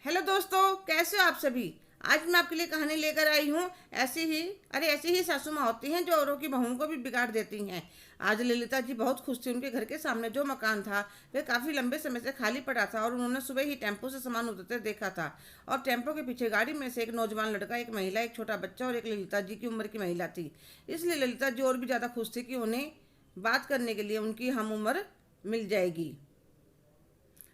Hello दोस्तों, कैसे हो आप सभी। आज मैं आपके लिए कहानी लेकर आई हूँ। ऐसी ही सासू माँ होती हैं जो औरों की बहुओं को भी बिगाड़ देती हैं। आज ललिता जी बहुत खुश थी। उनके घर के सामने जो मकान था वह काफ़ी लंबे समय से खाली पड़ा था और उन्होंने सुबह ही टेम्पो से सामान उतरते देखा था। और टेम्पो के पीछे गाड़ी में से एक नौजवान लड़का, एक महिला, एक छोटा बच्चा और एक ललिता जी की उम्र की महिला थी। इसलिए ललिता जी और भी ज़्यादा खुश थी कि उन्हें बात करने के लिए उनकी हम उम्र मिल जाएगी।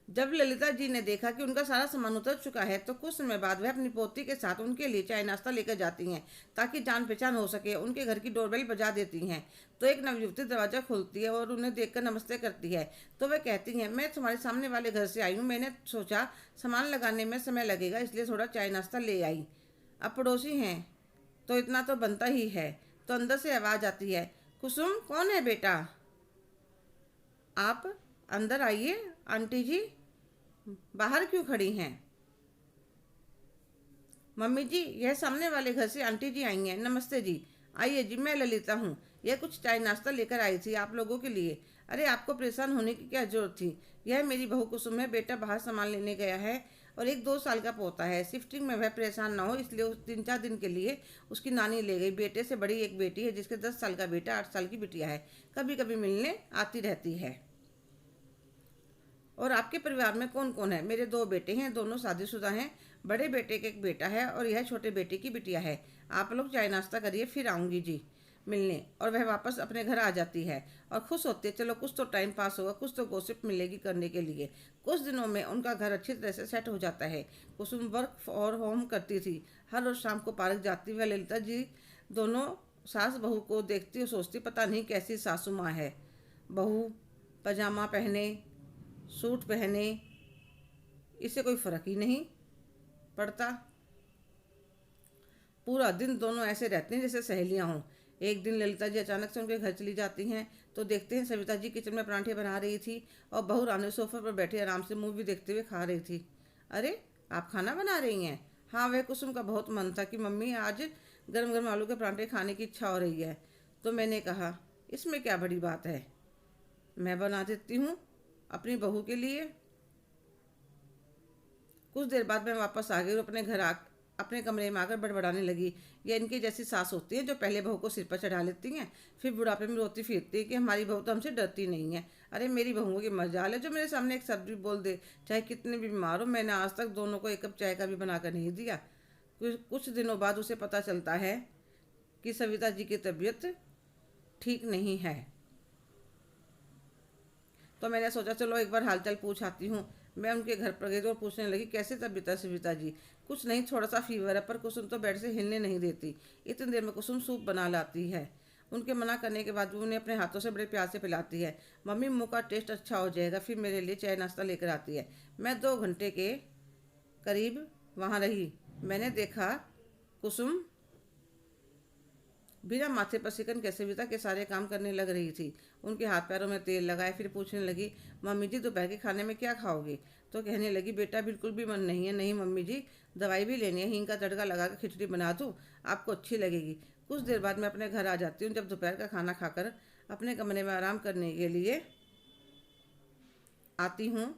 जब ललिता जी ने देखा कि उनका सारा सामान उतर चुका है तो कुछ समय बाद वह अपनी पोती के साथ उनके लिए चाय नाश्ता लेकर जाती हैं ताकि जान पहचान हो सके। उनके घर की डोरबेल बजा देती हैं तो एक नवयुवती दरवाजा खोलती है और उन्हें देखकर नमस्ते करती है। तो वह कहती हैं, मैं तुम्हारे सामने वाले घर से आई हूँ। मैंने सोचा सामान लगाने में समय लगेगा, इसलिए थोड़ा चाय नाश्ता ले आई। अब पड़ोसी हैं तो इतना तो बनता ही है। तो अंदर से आवाज़ आती है, कुसुम कौन है बेटा, आप अंदर आइए। आंटी जी बाहर क्यों खड़ी हैं। मम्मी जी, यह सामने वाले घर से आंटी जी आई हैं। नमस्ते जी। आइए जी, मैं ललिता हूँ। यह कुछ चाय नाश्ता लेकर आई थी आप लोगों के लिए। अरे आपको परेशान होने की क्या जरूरत थी। यह मेरी बहू कुसुम है। बेटा बाहर सामान लेने गया है और एक 2 साल का पोता है। शिफ्टिंग में वह परेशान ना हो इसलिए उस 3-4 दिन के लिए उसकी नानी ले गई। बेटे से बड़ी एक बेटी है जिसके 10 साल का बेटा, 8 साल की बिटिया है। कभी कभी मिलने आती रहती है। और आपके परिवार में कौन कौन है। मेरे 2 बेटे हैं, दोनों शादीशुदा हैं। बड़े बेटे का एक बेटा है और यह छोटे बेटे की बिटिया है। आप लोग चाय नाश्ता करिए, फिर आऊँगी जी मिलने। और वह वापस अपने घर आ जाती है और खुश होती है। चलो कुछ तो टाइम पास होगा, कुछ तो गॉसिप मिलेगी करने के लिए। कुछ दिनों में उनका घर अच्छी तरह से सेट हो जाता है। कुसुम वर्क और होम करती थी। हर रोज शाम को पार्क जाती। वह ललिता जी दोनों सास बहू को देखती और सोचती, पता नहीं कैसी सासू माँ है। बहू पजामा पहने, सूट पहने, इसे कोई फर्क ही नहीं पड़ता। पूरा दिन दोनों ऐसे रहते हैं जैसे सहेलियां हों। एक दिन ललिता जी अचानक से उनके घर चली जाती हैं तो देखते हैं सविता जी किचन में परांठे बना रही थी और बहू रानी सोफे पर बैठी आराम से मूवी देखते हुए खा रही थी। अरे आप खाना बना रही हैं। हाँ, वह कुसुम का बहुत मन था कि मम्मी आज गर्म गर्म आलू के परांठे खाने की इच्छा हो रही है। तो मैंने कहा, इसमें क्या बड़ी बात है, मैं बना देती हूँ अपनी बहू के लिए। कुछ देर बाद मैं वापस आ गई और अपने कमरे में आकर बड़बड़ाने लगी। ये इनकी जैसी सास होती है जो पहले बहू को सिर पर चढ़ा लेती हैं, फिर बुढ़ापे में रोती फिरती है कि हमारी बहू तो हमसे डरती नहीं है। अरे मेरी बहुओं की मजाल है जो मेरे सामने एक शब्द भी बोल दे, चाहे कितने भी बीमार हो। मैंने आज तक दोनों को एक कप चाय का भी बनाकर नहीं दिया। कुछ दिनों बाद उसे पता चलता है कि सविता जी की तबीयत ठीक नहीं है। तो मैंने सोचा चलो एक बार हालचाल पूछ आती हूँ। मैं उनके घर पर गई तो पूछने लगी, कैसे तबीयत है सविता जी। कुछ नहीं, थोड़ा सा फीवर है, पर कुसुम तो बेड से हिलने नहीं देती। इतनी देर में कुसुम सूप बना लाती है। उनके मना करने के बाद भी उन्हें अपने हाथों से बड़े प्यार से पिलाती है। मम्मी मुँह का टेस्ट अच्छा हो जाएगा। फिर मेरे लिए चाय नाश्ता लेकर आती है। मैं 2 घंटे के करीब वहाँ रही। मैंने देखा कुसुम बिना माथे पर सिकन के सविता के सारे काम करने लग रही थी। उनके हाथ पैरों में तेल लगाए, फिर पूछने लगी, मम्मी जी दोपहर के खाने में क्या खाओगे। तो कहने लगी, बेटा बिल्कुल भी मन नहीं है। नहीं मम्मी जी, दवाई भी लेनी है, हींग का तड़का लगा कर खिचड़ी बना दूँ, आपको अच्छी लगेगी। कुछ देर बाद मैं अपने घर आ जाती हूँ। जब दोपहर का खाना खाकर अपने कमरे में आराम करने के लिए आती हूँ,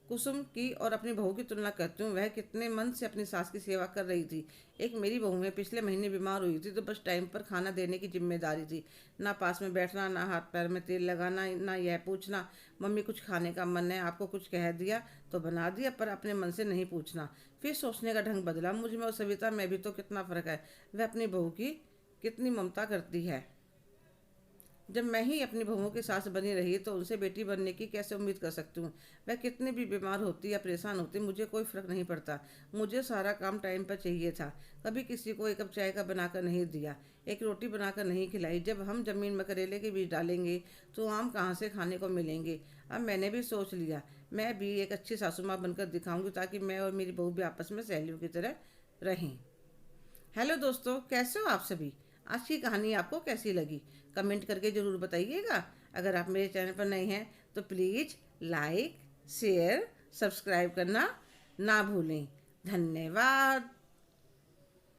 कुसुम की और अपनी बहू की तुलना करती हूँ। वह कितने मन से अपनी सास की सेवा कर रही थी। एक मेरी बहू है, पिछले महीने बीमार हुई थी तो बस टाइम पर खाना देने की जिम्मेदारी थी। ना पास में बैठना, ना हाथ पैर में तेल लगाना, ना यह पूछना मम्मी कुछ खाने का मन है, आपको कुछ कह दिया तो बना दिया, पर अपने मन से नहीं पूछना। फिर सोचने का ढंग बदला। मुझ में और सविता में भी तो कितना फ़र्क है। वह अपनी बहू की कितनी ममता करती है। जब मैं ही अपनी बहुओं की सास बनी रही तो उनसे बेटी बनने की कैसे उम्मीद कर सकती हूँ। वह कितनी भी बीमार होती या परेशान होती, मुझे कोई फ़र्क नहीं पड़ता। मुझे सारा काम टाइम पर चाहिए था। कभी किसी को एक कप चाय का बनाकर नहीं दिया, एक रोटी बनाकर नहीं खिलाई। जब हम ज़मीन में करेले के बीज डालेंगे तो आम कहाँ से खाने को मिलेंगे। अब मैंने भी सोच लिया, मैं भी एक अच्छी सासू माँ बनकर दिखाऊंगी ताकि मैं और मेरी बहू भी आपस में सहेलियों की तरह रहें। हेलो दोस्तों, कैसे हो आप सभी। आज की कहानी आपको कैसी लगी, कमेंट करके ज़रूर बताइएगा। अगर आप मेरे चैनल पर नए हैं तो प्लीज़ लाइक, शेयर, सब्सक्राइब करना ना भूलें। धन्यवाद।